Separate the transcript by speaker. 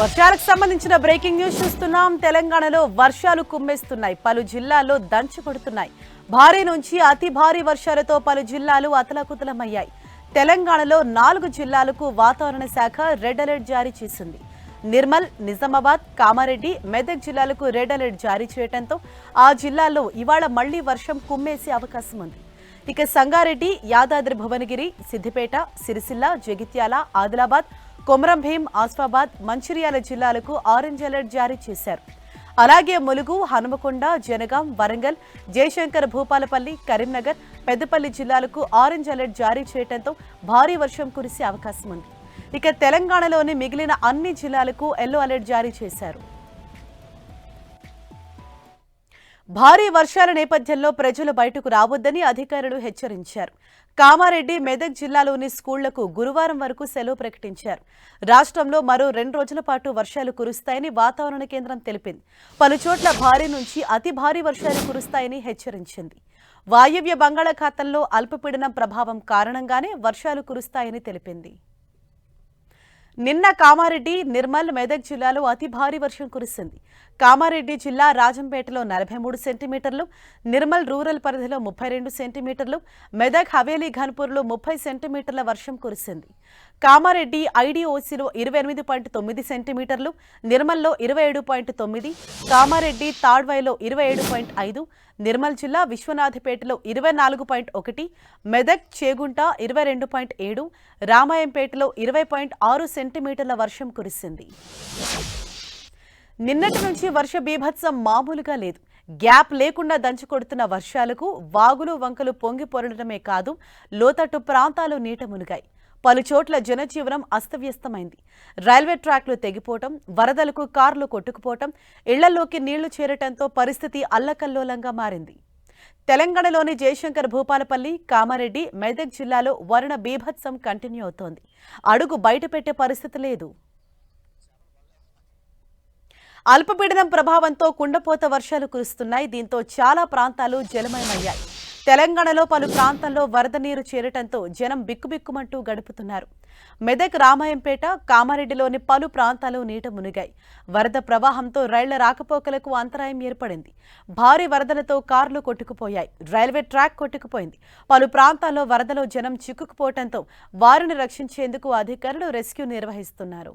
Speaker 1: వర్షాలకు సంబంధించిన breaking news చూస్తున్నాం. తెలంగాణలో వర్షాలు కుమ్మేస్తున్నాయి. పలు జిల్లాల్లో దంచి కొడుతున్నాయి. భారీ నుంచి అతి భారీ వర్షాలతో పలు జిల్లాలు అతలాకుతలమయ్యాయి. తెలంగాణలో 4 జిల్లాలకు వాతావరణ శాఖ రెడ్ అలర్ట్ జారీ చేసింది. నిర్మల్, నిజామాబాద్, కామారెడ్డి, మెదక్ జిల్లాలకు రెడ్ అలర్ట్ జారీ చేయడంతో ఆ జిల్లాల్లో ఇవాళ మళ్లీ వర్షం కుమ్మేసే అవకాశం ఉంది. ఇక సంగారెడ్డి, యాదాద్రి భువనగిరి, సిద్దిపేట, సిరిసిల్ల, జగిత్యాల, ఆదిలాబాద్, కొమరంభీం, ఆసిఫాబాద్, మంచిర్యాల జిల్లాలకు ఆరెంజ్ అలర్ట్ జారీ చేశారు. అలాగే ములుగు, హనుమకొండ, జనగాం, వరంగల్, జయశంకర్ భూపాలపల్లి, కరీంనగర్, పెద్దపల్లి జిల్లాలకు ఆరెంజ్ అలర్ట్ జారీ చేయడంతో భారీ వర్షం కురిసే అవకాశం ఉంది. ఇక తెలంగాణలోని మిగిలిన అన్ని జిల్లాలకు ఎల్లో అలర్ట్ జారీ చేశారు. భారీ వర్షాల నేపథ్యంలో ప్రజలు బయటకు రావద్దని అధికారులు హెచ్చరించారు. కామారెడ్డి, మెదక్ జిల్లాలోని స్కూళ్లకు గురువారం వరకు సెలవు ప్రకటించారు. రాష్ట్రంలో మరో 2 రోజుల పాటు వర్షాలు కురుస్తాయని వాతావరణ కేంద్రం తెలిపింది. పలుచోట్ల భారీ నుంచి అతి భారీ వర్షాలు కురుస్తాయని హెచ్చరించింది. వాయవ్య బంగాళాఖాతంలో అల్పపీడనం ప్రభావం కారణంగానే వర్షాలు కురుస్తాయని తెలిపింది. నిన్న కామారెడ్డి, నిర్మల్, మెదక్ జిల్లాలో అతి భారీ వర్షం కురిసింది. కామారెడ్డి జిల్లా రాజంపేటలో 43 సెంటీమీటర్లు, నిర్మల్ రూరల్ పరిధిలో 32 సెంటీమీటర్లు, మెదక్ హవేలీ ఘన్పూర్లో 30 సెంటీమీటర్ల వర్షం కురిసింది. కామారెడ్డి ఐడీఓసీలో 28.9 సెంటీమీటర్లు, నిర్మల్లో 27.9, కామారెడ్డి తాడ్వాయిలో 27.5, నిర్మల్ జిల్లా విశ్వనాథపేటలో 24.1, మెదక్ చేగుంట 22.7, రామాయంపేటలో 20.6 సెంటీమీటర్ల వర్షం కురిసింది. నిన్నటి నుంచి వర్ష బీభత్సం మామూలుగా లేదు. గ్యాప్ లేకుండా దంచుకొడుతున్న వర్షాలకు వాగులు, వంకలు పొంగి పొరలడమే కాదు, లోతట్టు ప్రాంతాలు నీట మునిగాయి. పలుచోట్ల జనజీవనం అస్తవ్యస్తమైంది. రైల్వే ట్రాక్లు తెగిపోవటం, వరదలకు కార్లు కొట్టుకుపోవటం, ఇళ్లలోకి నీళ్లు చేరటంతో పరిస్థితి అల్లకల్లోలంగా మారింది. తెలంగాణలోని జయశంకర్ భూపాలపల్లి, కామారెడ్డి, మెదక్ జిల్లాలో వరుణ బీభత్సం కంటిన్యూ అవుతోంది. అడుగు బయటపెట్టే పరిస్థితి లేదు. అల్పపీడనం ప్రభావంతో కుండపోత వర్షాలు కురుస్తున్నాయి. దీంతో చాలా ప్రాంతాలు జలమయమయ్యాయి. తెలంగాణలో పలు ప్రాంతాల్లో వరద నీరు చేరటంతో జనం బిక్కుబిక్కుమంటూ గడుపుతున్నారు. మెదక్, రామాయంపేట, కామారెడ్డిలోని పలు ప్రాంతాలు నీట మునిగాయి. వరద ప్రవాహంతో రైళ్ల రాకపోకలకు అంతరాయం ఏర్పడింది. భారీ వరదలతో కార్లు కొట్టుకుపోయాయి. రైల్వే ట్రాక్ కొట్టుకుపోయింది. పలు ప్రాంతాల్లో వరదలో జనం చిక్కుకుపోవడంతో వారిని రక్షించేందుకు అధికారులు రెస్క్యూ నిర్వహిస్తున్నారు.